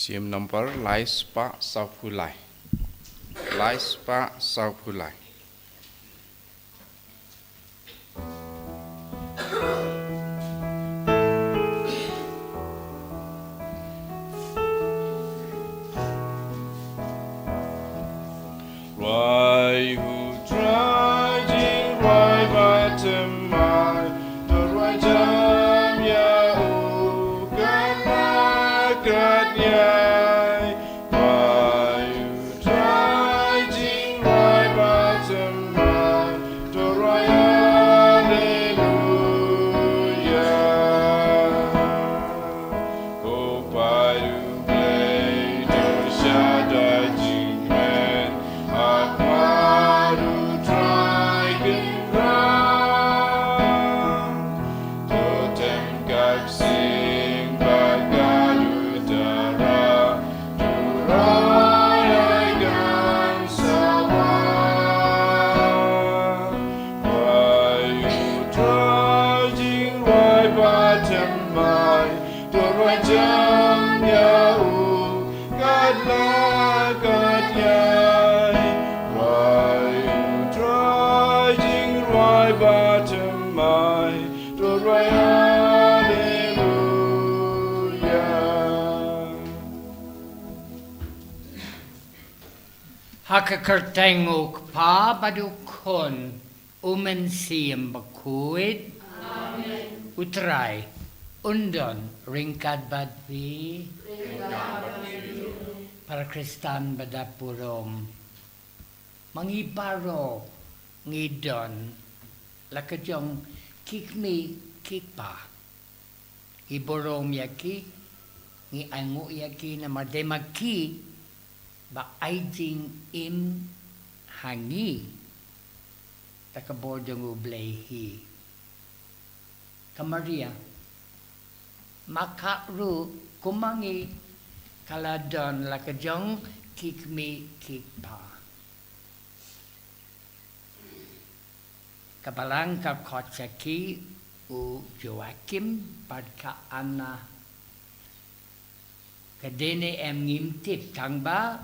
Sim number Laitïa sau Pulai. Laitïa sau Pulai. Why who trudging why but my the right jam ya u God ya why you trudging why but my the right hallelujah go by to play to shadow man Akmaru dragon ground Totem gag sing Bagadudara Durayagan sawa Why you trudging why bottom my Durajam yahu Gadla Gadyai Why you trudging why bottom my Durai hallelujah Hakakertengok pa badukon umensiam Bakhuid utrai undon ringkad badvi para Kristan badapurom mangibaro ngidon lakajong kikmi kikpa iborom yaki ngi angu yaki na mademaki ba aijing im hangi takabordong ublehi kamaria makaru kumangi kaladon lakajong kikmi kikpa kabalang ka kotsaki u Joachim padka Anna kadene em ngimtip tangba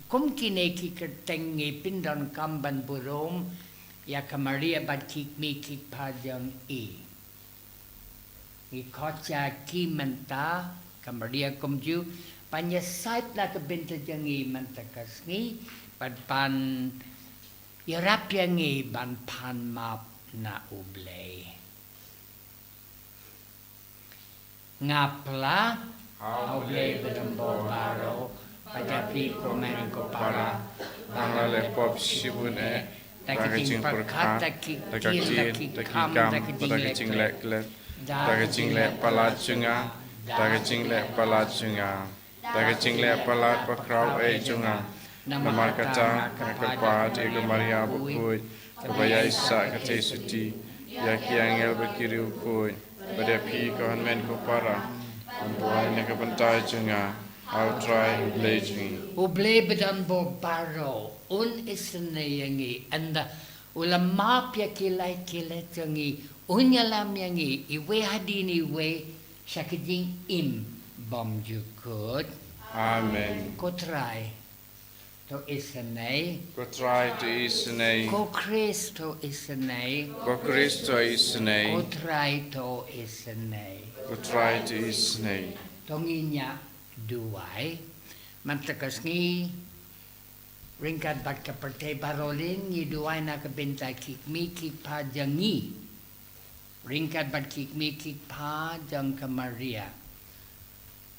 kum kineki kertengi pindon kamban burom ya kamaria bad kikmi kikpa jang i kotsaki menta kamaria kumju panyasait na kabinta jangi menta kasngi padpan yarap yangi ban pan map na ublay. Ngapla, ublay bedambo baro, padapi komen ko para, Angale pop shibune takijing perkat, takikam, takijing lek takijing lek palat junga takijing lek palat junga takijing lek palat pakrau junga namar kata kepat ego Maria Bakhuid Kabaya Isa kate suti Yaki angel bakiri ukoi Pada pi kawan men ko para Kumpuan ni kapantai junga I'll try ublay jungi Ublay bedan bo baro un isnayangi anda ulama pia kilai jungi unyalam yangi iwe hadini we sakijing im bom jukut Amen ko try to isanay Ko try to isanay ko Kristo isanay Ko Kristo isanay ko try to isanay Ko try to isanay tonginya duway mantakas ni ringkad bat kaparte barolin ni duway na kabenta kikmi kikpa jangi ringkad bat kikmi kikpa jang ka Maria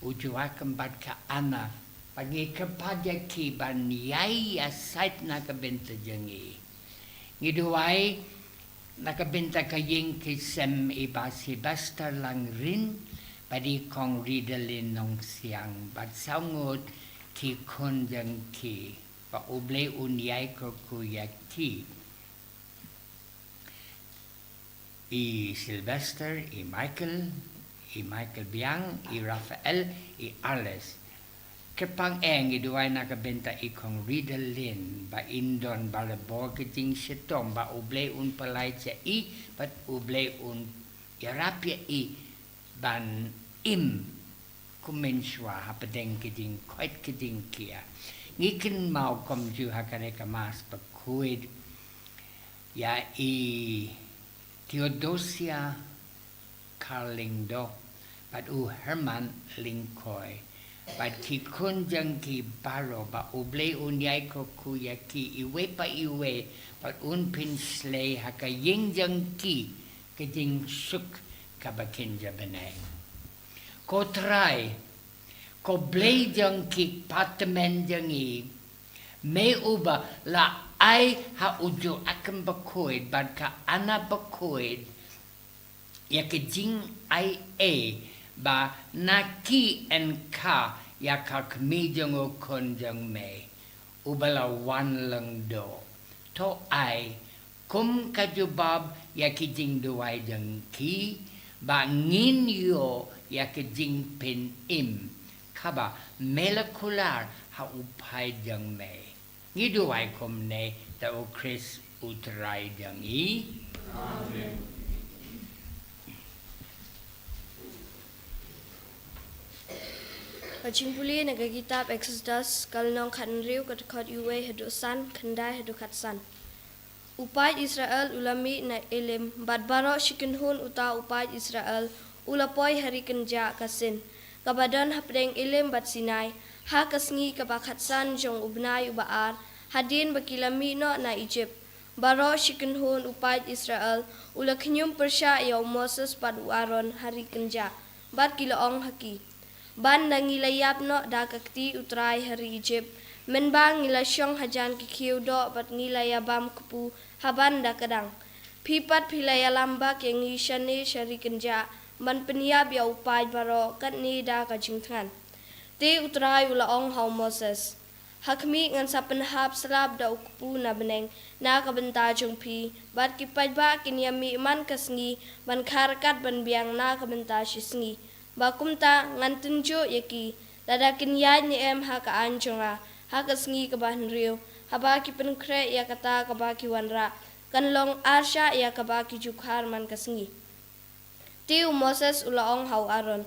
ujuakam bat ka Anna pagi kepada kiban yai asait na kabenta jangi ngiduway nakabenta kaying kisem ibasi basta lang rin padi kong ridalin nong siang bat sangot ki kun jang ki pa ublay unyay ko kuyaki i Sylvester i Michael Biang i Rafael i Alice Kepang eng iduay nakabenta ikong ridalin ba indon balabor kiting sitong ba ublay un palay sa bat ublay un yarapya ban im kumenswa hapadeng keding quite keding kia. Ngikin Mawkhlam ju hakareka mas Bakhuid ya I Theodosia Carlindo but Herman Linkoy but ki kunjang ki baro ba uble unyai ko kuya ki iwe pa iwe but pin slay haka yingjang ki keding suk kabakinja beneng. Ko try ko blay jang ki patamen jang I me uba la ai ha ujo akan Bakhuid but ka ana Bakhuid ya ke jing ai ba na ki en ka ya ka kmi jang o kon jang me ubala wan lang do to ai kum ka jubab ya ki jing do ai jang ki ba ngin yo ya ke jing pen im kaba molecular ha upai jang me ngi do ai kum ne ta o Chris utrai jang I amen. Pachimpuli nagakitab Exodus kalnong kanriu katkot iwe hedusan kandai hedukatsan. Upai Israel ulami na ilim badbaro shikinhun uta upai Israel ulapoi hari kenja kasin. Kabadon hapdeng ilim bat Sinai ha kasngi kabakatsan jong ubnai ubaar hadin bakilami no na Egypt. Baro shikinhun upai Israel ulakinyum persya yaw Moses pad uaron hari kenja bat kilaong haki. Ban na ngilayap no da kakti utray hari Egypt. Men ba ngilasyong hajan kikiw do bat ngilayabam kupu haban da kadang. Pipat pilaya lambak yang ngisyani syari kenja. Man peniyab ya upay baro kat ni da kajingtangan. Ti utray ulaong haw Moses. Hakmi ngan sa penhap selab da ukupu na beneng na kabenta jong pi. Bat kipay ba kinyami man kasngi ban karakat ban biang na kabenta sisngi. Bakumta ngan tunjo yaki ladakin ya ni ha ka anjonga ha ka sngi ka ban riu ha ba ki penkre ya kata ka ba ki wanra kan long arsha ya ka ba ki jukhar man ka sngi tiu Moses ulaong haw Aron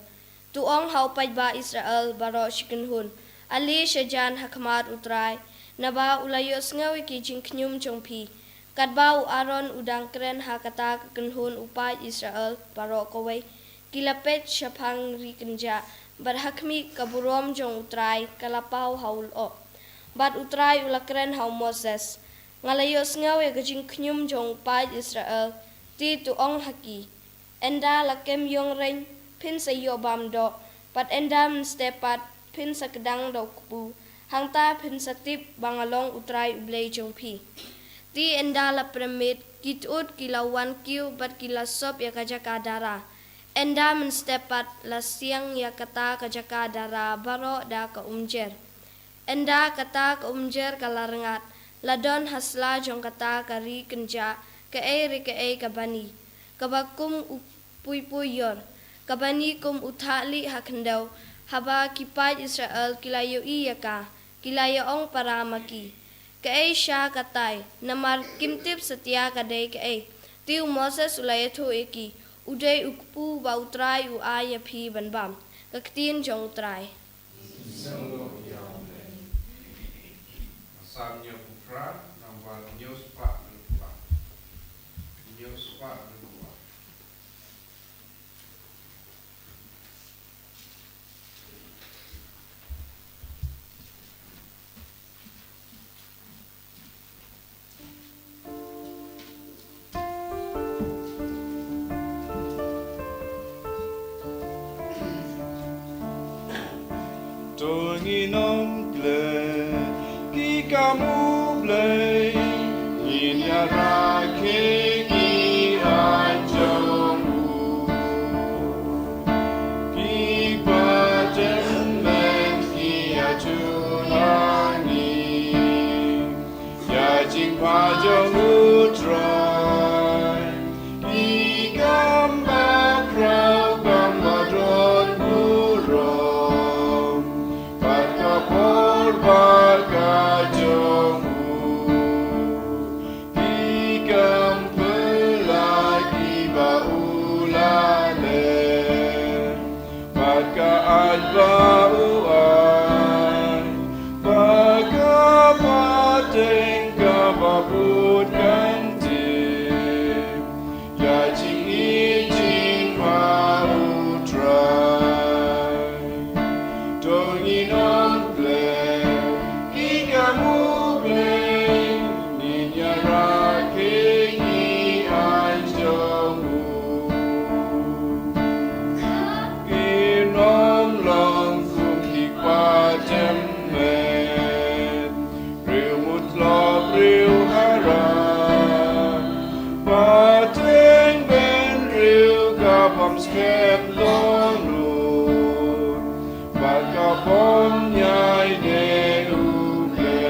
tuong haw paj ba Israel baro shikinhun ali shajan hakmat utrai na ba ulayo sngawi ki jingknyum jongpi kadbau Aron udang kren ha kata kenhun upai Israel baro kawai kilapet syapang rikenja barhakmi kaburom jong utray kalapaw haul o bat utray ulakren haw Moses ngalayos ngaw ya gajing knyum jong pad Israel ti tuong haki enda lakem yong ren pin sa yobam do pat enda stepat pin sa kedang do kupu hangta pin sa tip bangalong utray ublay jong pi ti enda la premit kitut kilawan kiu bat kilasop ya kajaka dara enda menstepat la siang ya kata kajaka dara baro da ka umjer. Enda kata ka umjer kalarengat. Ladon hasla jong kata kari kenja ke e kabani. Kabakum upui yor. Kabani kum uthali hakendau. Haba kipaj Israel kilayo iya ka. Kilayo ong paramaki. Ke sya katay. Namar kimtip setia kadai ke Tiu Moses ulayatu iki. Uday ukpu ba utray u aya pi banbam. Kaktin jong utray. Asamnya pukra nambal news pak lupa. News pak lupa. Tonginom ble, ki kamu ble, inya rake ki anjomu, ki pajen men ki ajunani, ya jing pajong utrai, ki gamba krau gamba dron burong. Barga jomu Hikam pelagi baulale Barga adba nom ple ika mu ple ni nya ra ke ni an jong mu ki nom long kum ki pa jem me riu mut lo riu hara pa tweng ben riu ka pam skep lo Bom nyai de uple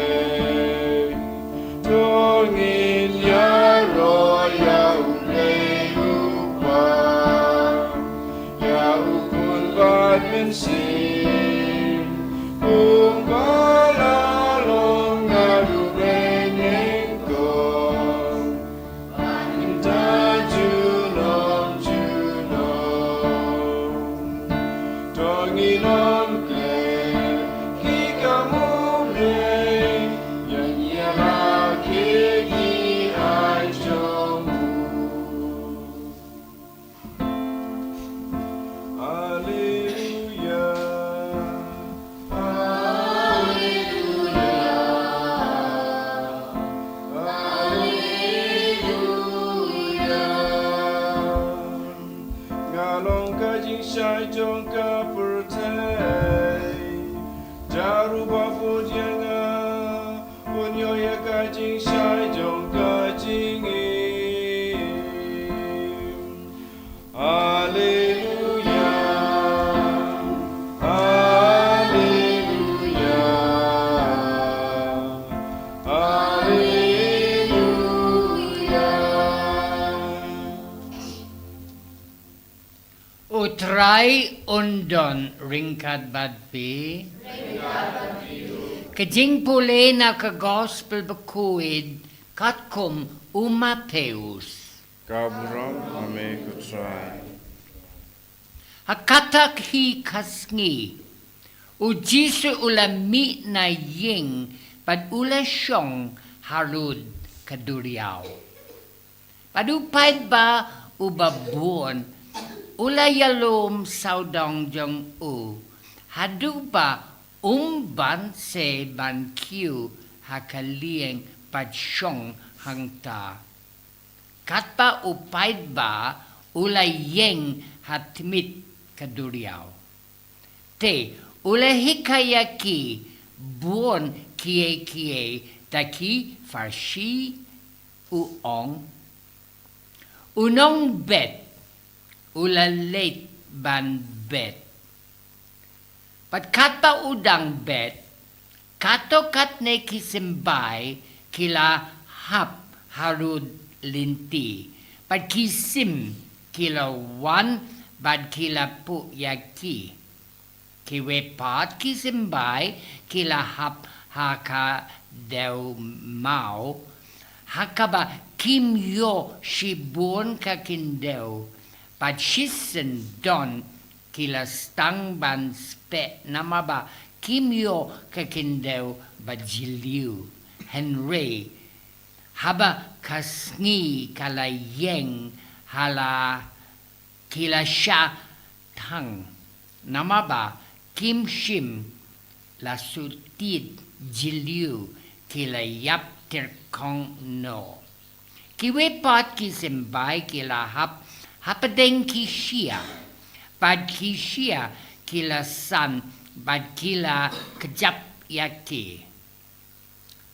Tongin ya ro ya uple upa Ya ukun bad min sin Kumbala long na rubeneng kong Inta junom Tongin on Utrai undon ringkat badpi. Kajing pule na ka gospel Bakhuid katkum umapeus. Kabram ame kutrai. Hakatak hi kasngi. Ujisu ulami na ying pad ula syong harud kaduriaw. Padupad ba ubabon Ula yalom saudong jong u, hadu ba ban se ban kiu hakalieng padsyong hangta. Katpa upaid ba ula yeng hatmit kaduriaw. Te ula hikayaki buon kie taki farshi uong. Unong bet ula late ban bet. Pat kata udang bet, kato katne kisimbay kila hap harud linti. Pat kisim kila wan bad kila pu yaki. Kiwe pat kisimbay kila hap haka dew mau. Hakaba kim yo shibon kakindew. Pad shisen don kila stang ban spe namaba kimyo kakindew bajiliu Henry haba kasngi kala yeng hala kila sha tang namaba kim shim la sutid jiliu kila yap terkong no kiwe pat kisimbay kila hapadeng kishia, bad kishia kila san, bad kila kejap yaki.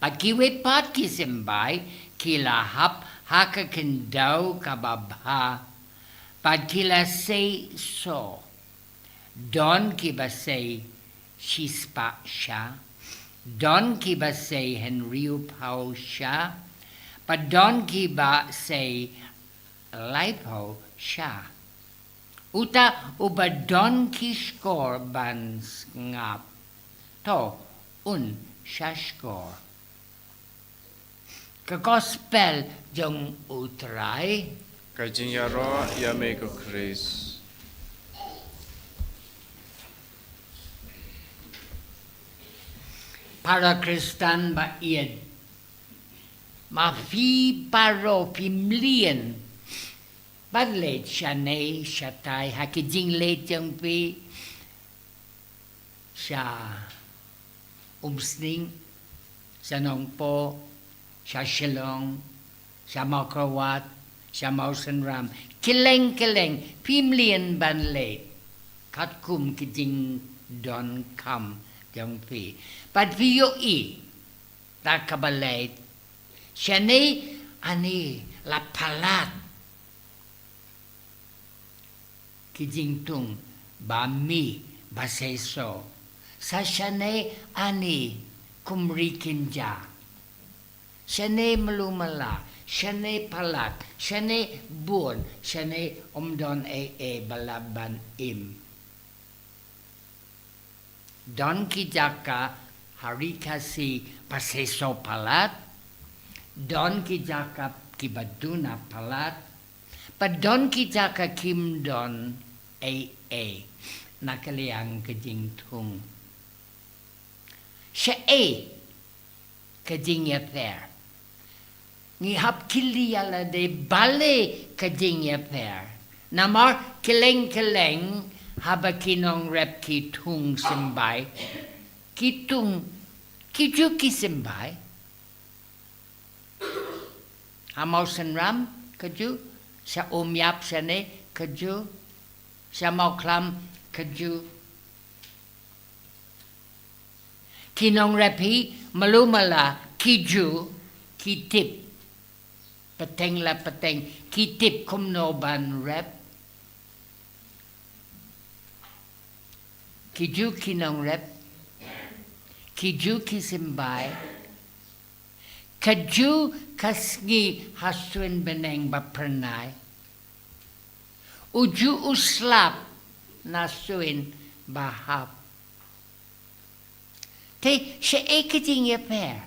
Bad kiwe pat kisimbay, kila hap haka kendau kababha, bad kila say so. Don kiba say shispa sha, don kiba say Henryu pao sha, but don kiba say Laipo sha. Uta ubadon kishkor ban ngap. To un shashkor. Ka gospel jong utray. Kajing yaro yame ko Chris. Para Kristan ba ied. Mafi paro pimlien. Bad late siya nay, siya tay, hakijing late yung pi. siya Sngi, siya Nongpo, siya Shillong, siya Mawkhlam, siya Mawkhlam, kileng, pimlian ban late, kat kum kijing don kam jong pi. But viyo ta kabalait, siya ani la palat, kijing tung ba mi ba seso. Sa siya ani kumrikinja. Siya malumala, siya palat, siya buon, siya omdon balaban im. Don kijaka harikasi paseso palat, don kijaka kibaduna palat, pa don kijaka kim don nakaliang kajing tung. Siya kajing yaper. Ngihap kiliyala de bale kajing yaper. Namar kileng haba kinong rep ki tung simbay. Kiju ki simbay. Hamaw sanram kaju. Siya umyap siya kaju. Siya Mawkhlam kaju. Kinong repi malumala kiju kitip pateng la pateng kitip kumnoban rep kiju kinong rep kiju kisimbay kaju kasngi haswin beneng bapranay uju uslap nasuin bahap. Te siya kajing yaper.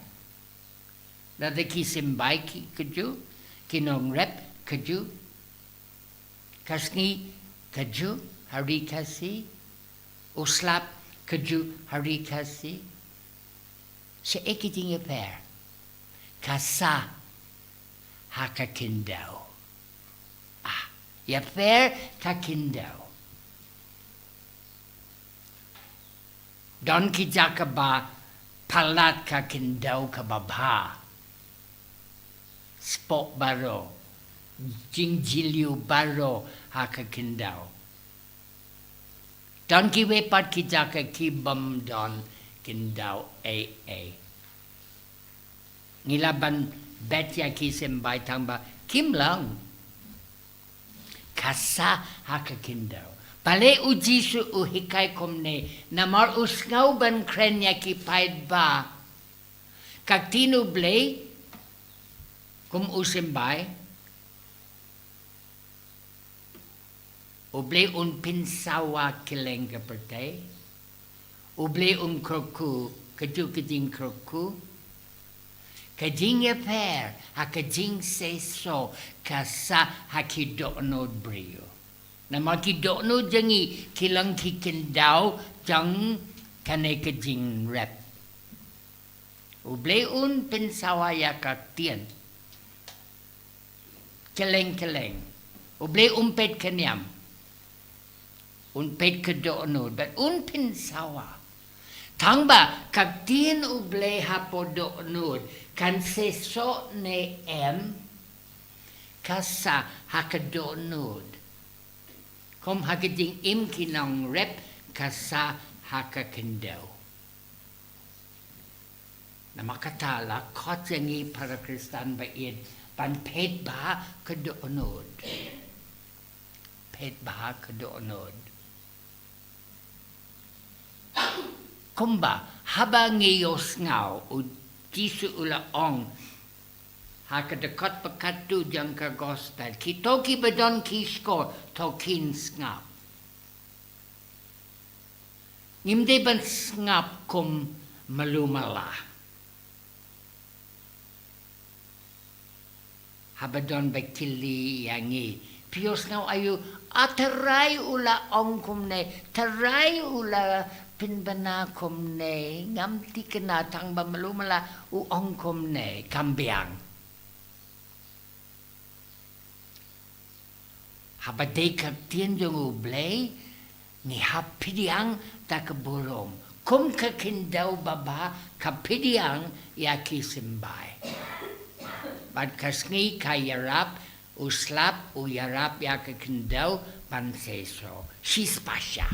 Nada kisimbay kaju, kinong rep kaju, kasngi kaju, harikasi, uslap kaju, harikasi. Siya kajing yaper. Kasa hakakindaw. Yaper kakindaw. Don kijaka ba palat ka kindaw ka babha. Spok baro. Jingjiliu baro haka kindaw. Don kiwepat kijaka kibam don kindaw Ngilaban betya kisimbay tangba kim lang. Kasa haka kindaw. Pale ujisu uhikay komne namar usngaw ban krenya ki paid ba kag tinublay kum usimbay ublay un pinsawa kileng kaperte ublay kroku kaju kajing kroku kajing yaper hakajing seso kasa hakidoonod brio. Na makidono jangi kilang kikindaw jang kanay kajing rep. Ubleun pensawaya kaktian. Keleng. Uble umpet kanyam. Unpet kadono, but pensawa. Tangba kaktian uble hapodono kan seso ne kasa hakadono. Kom hakajing kinong rep kasa hakakindaw. Na makatala kot yangi para Kristan bait pan pet ba kadoonod. Pet ba kadoonod. Kumba haba ngayos ngaw o tisu ulaong hakadakot pakatu jang ka gospel. Kitoki badon kisko tokin ngap. Ngimde ban ngap kum malumala. Habadon bakili yangi. Pios ngaw ayu ataray ula ong kum ne. Taray ula pinbana kum ne. Ngamti kenatang ba malumala uong kum ne. Kambiang. Habadai kaktian jong ublay ni hapidiang takaburong kum ka kindau baba kapidiang ya kisimbai. Bad kasngi ka yarap uslap u yarap ya ka kindau banseso. Shispasha.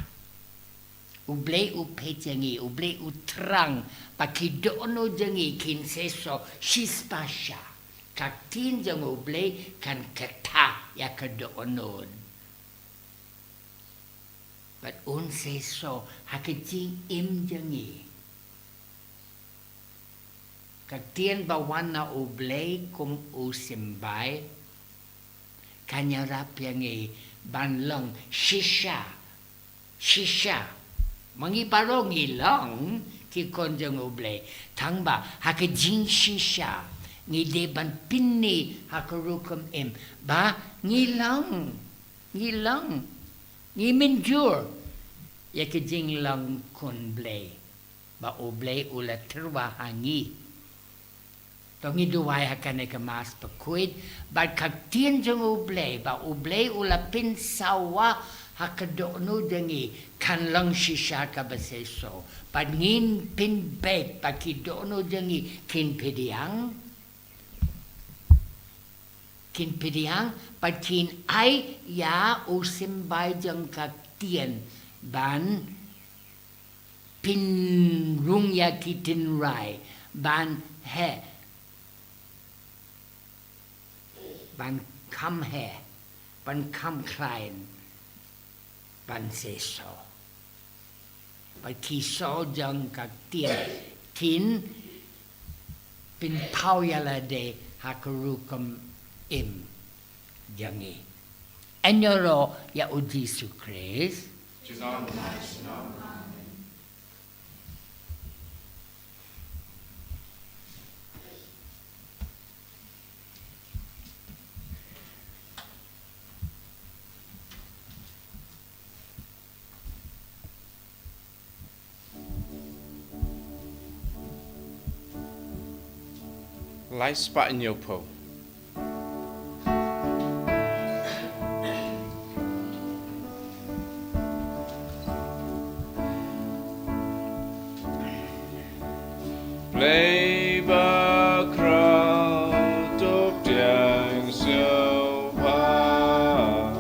Ublay u pejangi, ublay u terang, pakidono jangi kinseso, shispasha. Kaktin jang ublay kan kata ya kadonon. But unseso hakijing im jangi. Kaktin bawana ublay kum usimbay, kanyarap yangi banlang shisha. Mangiparong ilang ki konjang ublay. Tangba hakijing shisha. Ngideban pinni hakarukam im. Ba ngilang. Ngiminjur. Yakijing lang kun blay. Ba ublay ula terwa hangi. Tongi duway hakane kamas Bakhuid. Ba kaktin jang ublay. Ba ublay ula pinsawa hakadono jangi kan lang shisha ka baseso. Pad ngin pin bet pakidono jangi kin pidiang pad kin ay ya usimbay jang kaktian ban pin rung ya kitin rai ban he ban kam he ban kam klein ban seso. But kiso jang kaktian tin pin pau yala de hakarukam im jangi. Enyoro ya ujisu Christ. Lai spa nyopo. Play ba crowd of young so pa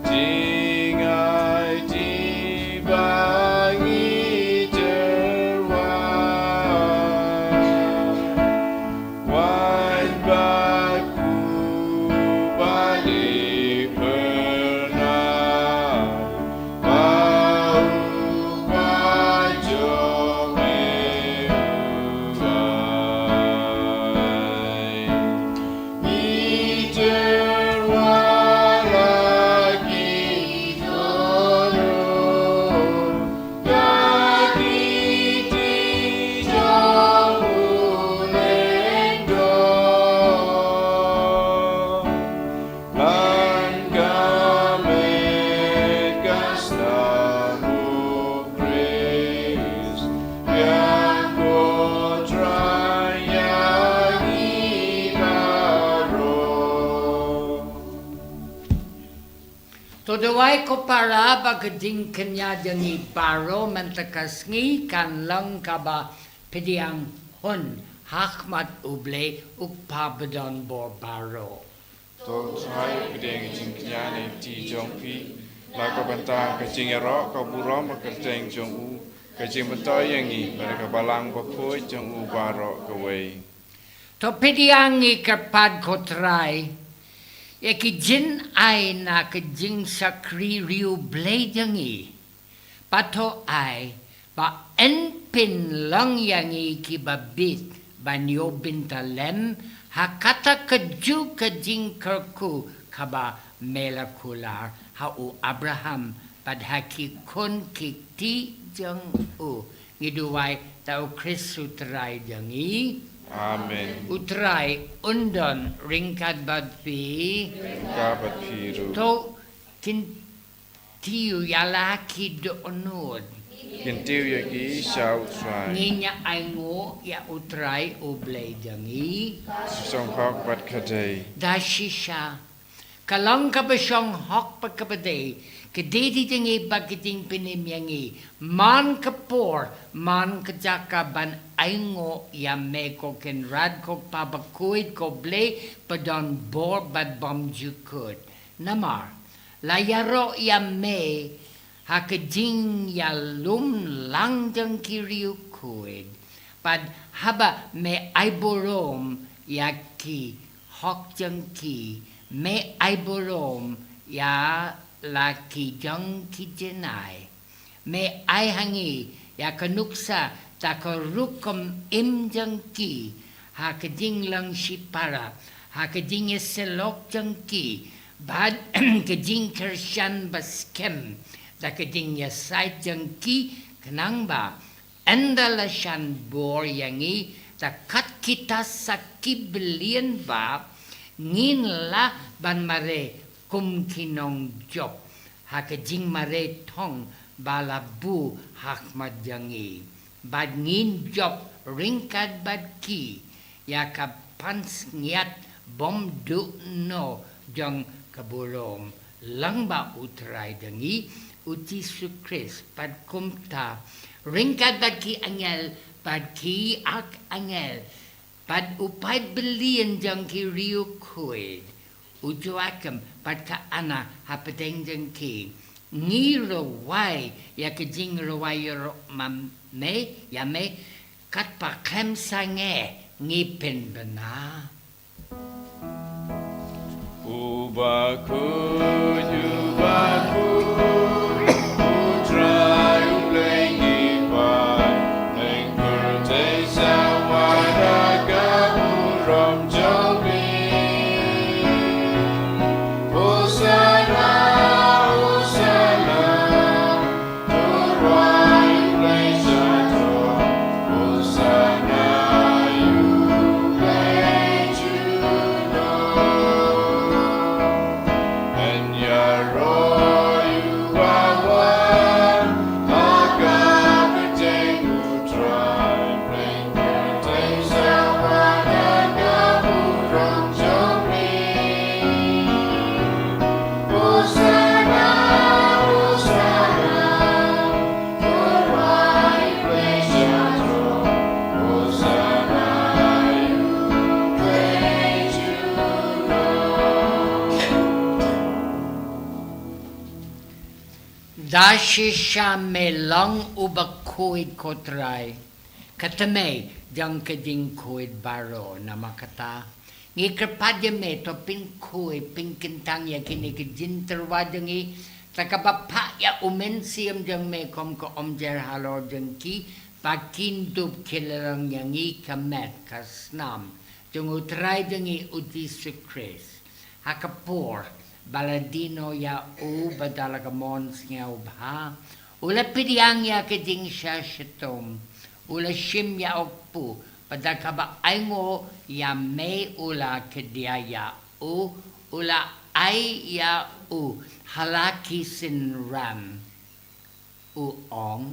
ting ai ti ba ngi ter Wan baku bali pernah bau bajong Todaway ko para bagding kanya jangi paro mantakasngi kan lang kaba pediang hun hakmat uble upabadon bor baro. To try pedeng jing knyane ti jong pi la ka banta ka jing ro ka buro ma ka teng jong u ka jing batoy yangi ka balang Bakhuid jong u baro ka wei. To pediang ikarpad ko try. Yakijin ay na kajing sakri riu blay jangi. Pato ay ba enpin lang yangi kibabit banyo bintalem hakata kaju kajing kerku kaba melakular hau Abraham padhaki kun kikti jang u. Ngiduway tau Kristu teray jangi. Amen. Utray undon ringkad badpi. Ringkabat piru. To kintiu yalaki doonod. Kintiu yagi shau try. Nginya ay ngo ya utray ublay jangi. Song hok bat kadei. Dashisha. Kalang kabasyong hok pagkabaday. Kededi jengi bagiting pinim yangi. Man kapor, man kajaka ban aingo ya meko ken rad ko pa Bakhuid ko ble padon bor bad bom jukut. Namar, layaro ya me hakajing ya lum lang jang kiriu kuid. Pad haba me aiborom ya ki hok jang ki me aiborom ya laki jang ki jenai. Me ai hangi ya kanuksa takarukom im jang ki hakajing lang shipara hakajing selok jang ki bad kajing kershan baskem takajing ya sait jang ki kenang ba endalashan bor yangi takat kita sakib belian ba ngin la ban mare kum kinong job hakajing mare tong balabu hakmat jangi bad ngin job ringkad bad ki ya kapans ngiat bom du no jang kaburom langba utrai dangi uti sukris pad kumta ringkad bad ki angel pad ki ak angel pad upay belian jang ki riu kuid ujuakam pad ka ana hapateng jang ki ngi rawai ya ka jing rawai ro mam me ya me kat pa klem sange ngi pen bana Bakhuid, utrai ulengi pai, lengkerte sawadaga uram jambi. Hosana, Hosana, turai ulengi Hosana, Dashisha me lang Bakhuid kotrai katame jang kading kuid baro na makata ngi kerpadya me to pin kuid pin kintang ya kini kejin terwadangi takabapa ya umensiam jang me kom ko omjer halor jang ki pakin dub kilarang yangi kamet kasnam jang utrai jangi uti sukres hakapor baladino ya u badalagamon nga ubha ula pidyang ya keding siya shitom ula shim ya opu padakaba aingo ya me ula kedya ya u ula ay ya u halaki sin ram u ong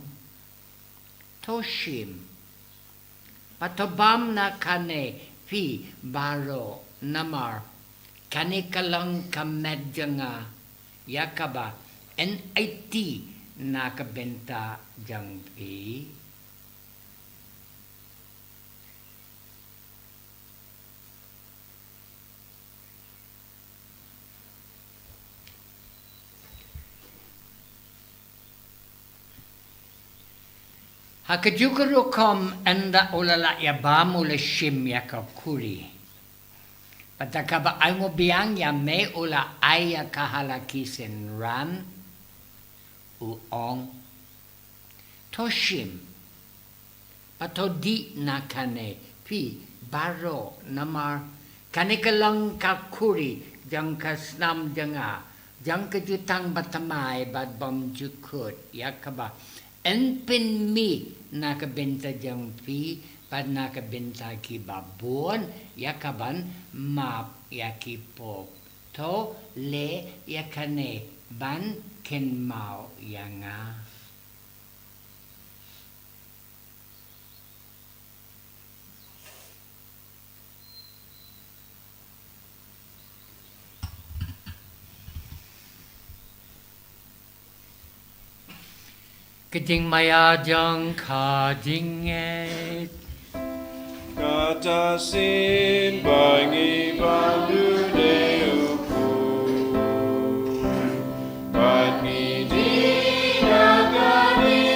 toshim patobam na kane fi baro namar kanikalang kamedjanga yakaba NIT nakabenta jang pi hakajukurukom enda ulala yabam ula shim yakakuri patakaba ay mo biyang ya me ula ay kahalakisen ran uong toshim patodi na kane pi baro namar kanikalang kakuri jang kasnam janga jang kajutang batamay bad bam jukut yakaba enpin mi nakabenta jang pi pad nakabenta ki babon yakaban map yakipop to le yakane ban ken mau yanga Keting maya jang ka jinget. Kata sin bangi bandu deuku Pagi di nagari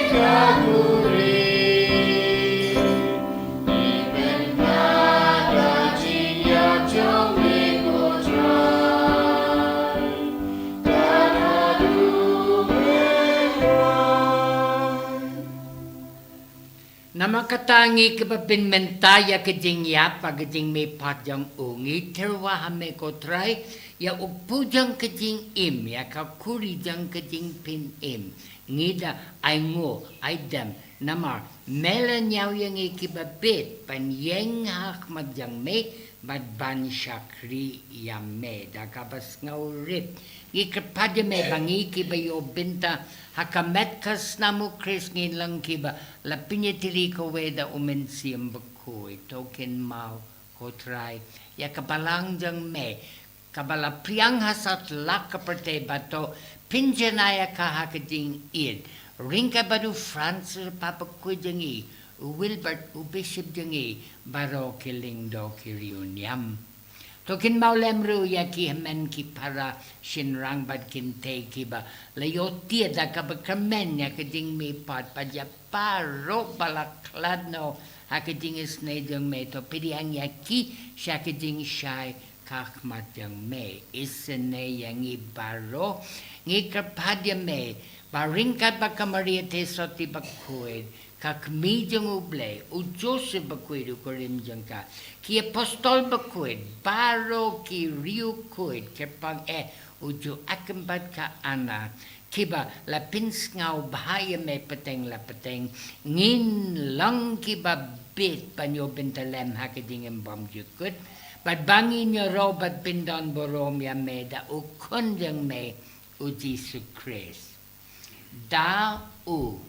kaguri Iben naga jingyap jong minggu trai Tanah Nama katangi kebabin mentaya kejing ya pagejing me padjang ungi terwa hame kotrai ya upujang kejing im ya kakuri jang kejing pin im ngida ai ngo ai dam namar mela nyau yang ikibabit pan yeng hak madjang me bad ban shakri ya me da kabas ngaurip Ikapada me bangi kiba yo binta hakamet kas namu kris ngin lang kiba lapinya tiri ko weda umensiyam Bakhuid token mau ko try ya kabalang jang me kabala priang hasat lak kaperte bato pinjanaya ka hakading id ringka badu Francis Bakhuid jangi Wilbert Bishop jangi baro kiling do kiriunyam Tokin Mawkhlam ru ya ki men ki para shinrang bad kinte ki ba layotia da ka bakamen ya keding me pat pa ja paro balaklad no hakading is ne jang me to pidiang ya ki sha keding shai kakmat jang me isne yang i baro ngi kapadya me baringkat bakamaria te soti Bakhuid kak mi jang uble u Joseph Bakhuid ukorim jang ka ki apostol Bakhuid baro ki riu kuid ke pang uju akembat ka ana kiba la pinsngau bahaya me peteng la peteng ngin lang kiba bit panyo bentalem hakading bam jukut bad bangin yo robat pindan borom ya me da ukon jang me u Jesus Christ da u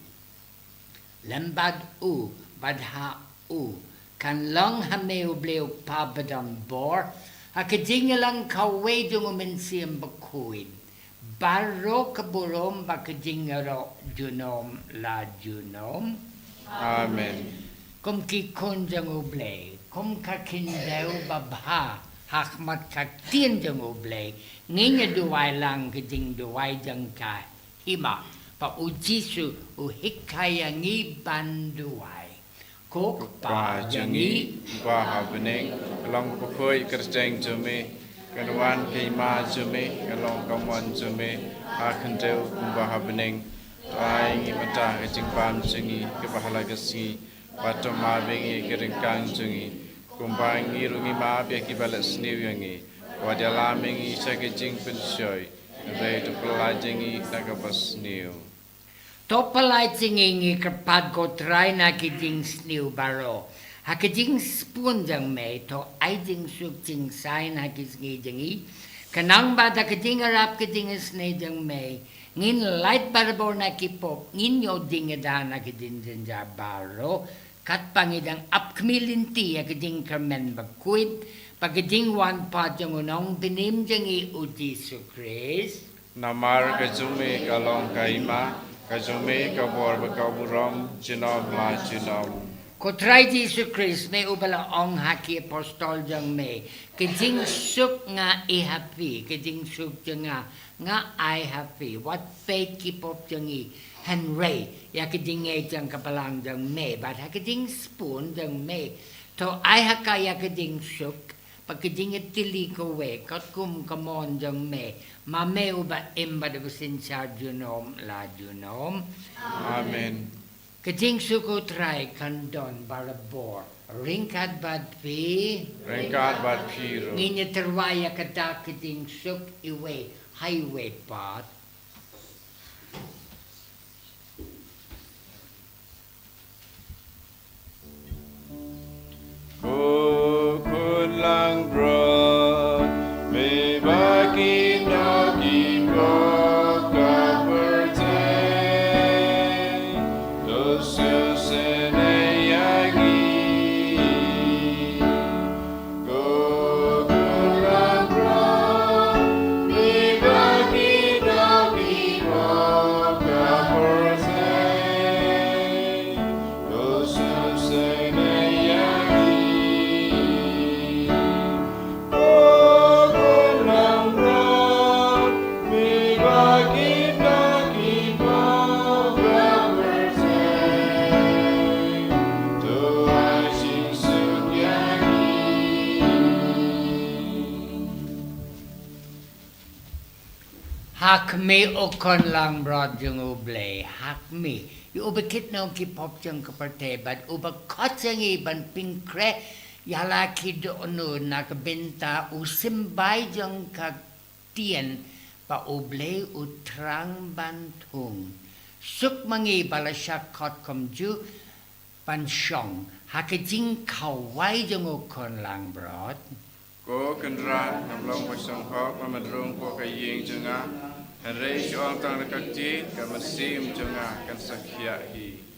lembad u badha u kan lang hame ubleo pabadam bor hakading lang kawedong umensiyam Bakhuid baro kaburom bakading ro junom la junom Amen kum ki konjang uble kum kakindeu babha hakmat kaktin jang uble nginya duwai lang kading duwai jang ka hima pa ujisu uhikaya ngi banduai kok Pa jangi pa habening Kalong Bakhuid kerjeng jume Kanwan kima jume Kalong kamwan jume Hakandeu kumba habening Taingi mata kejing pam jungi Kebahala kesi Bato mabingi keringkang jungi Kumba ngirungi mabia kibalat seniw yangi Wadialamingi sakejing pensyoy Ray tu pelajengi nagapas seniw Topalai tingingi kapag ko try na kiding sniw baro. Hakiding spoon jang me to ay ding suk ting sai na kisngi jangi. Kanang ba da kiding arap kiding snay jang me. Ngin light barbor na kipop. Ngin yo ding da na kiding janja baro. Kat pangidang apkmilinti ya kiding Carmen Bakhuid. Pagkiding one pa jang unong binim jangi u Jesus Christ. Namar kajume kalong kaima Kajume kabor bakaburam jinom la jinom Kotray Jesus Christ may ubala ong haki apostol jang me. Kajing suk nga ihapi, kajing suk jang nga I happy. What faith keep up jang i. Henry, ya kajing jang kapalang jang me. But hakajing spoon jang me. To I haka ya kajing suk. Pagkajing itili ko we, katkum kamon jang me. Mame uba imba dabasin sa junom la junom. Amen Kajing suko try kandon barabor. Ringkat bad pi. Ringkat bad piro Nginya terwaya kada kajing suk iwe highway path. Bukun lang bro May baki no gimbok kaperte Dosu seneyangi Bukun lang bro May baki no hak me okon lang broad jung uble hak me you ubekit no ki pop jung kaparte but ubakotsengi ban pinkre yala kido onu nakabenta usimbay jung ka tien pa uble utrang bantung suk mangi balasyak kot komju pan shong hakajing kawai jung okon lang broad Ko kendra namlong pasang hok mamadrung ko kaying jenga Hari syuang tang dekat jit kamasim jenga kan sakya hi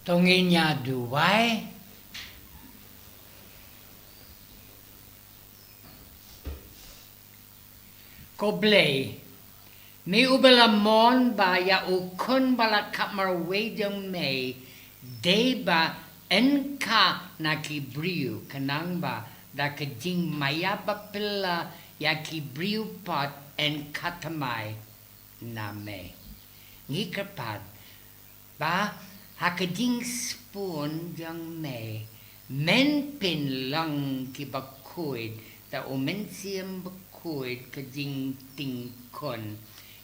Tonginya duway. Koblay. Mi ubelamon ba ya ukun bala kamar wedang may deba enka nakibriu kanang ba da kajing maya bapila ya kibriu pot en katamay na me. Ngikapad ba hakajing spoon jang me men pin lang ki Bakhuid ta umensiam Bakhuid kajing ting kon.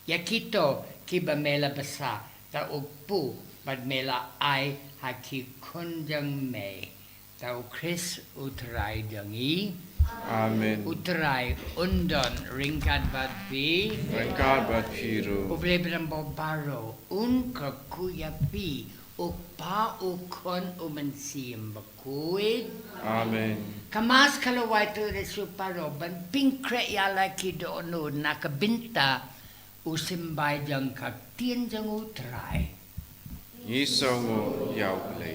Yakito kiba mela basa ta upu bad mela ai haki kunjang me ta Chris utrai jangi Amen. utrai undon ringkat bad pi Rengkar bat piru. uble brambo baro un kakuya pi upa ukon umensim Bakhuid Amen. kamas kalawai tu resuparo ban pinkre yala kido no nakabinta usimbay jang kaktian jang utray. Yisongo yaugle.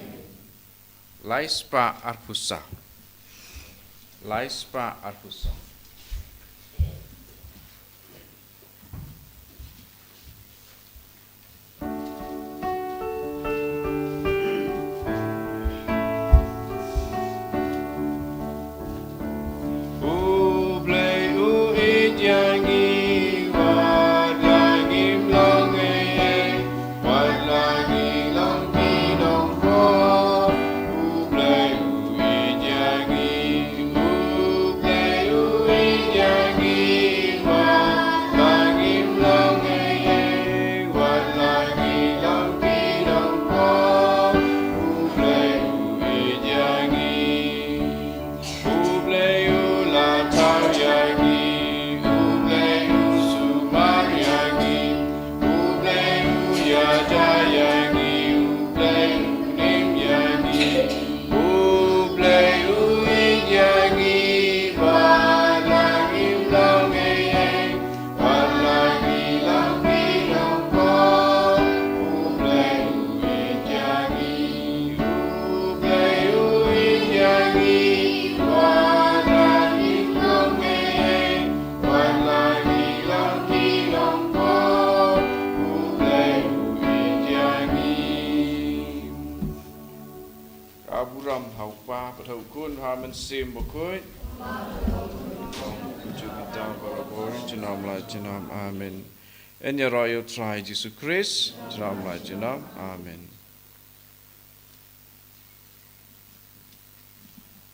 Laispa arpusa. Laispa arpusa. Aburam haupa patau kun hamen sim Bakhuid. Kita barabori jenam la jenam amen. En ya royal try Jesus Christ jenam la jenam amen.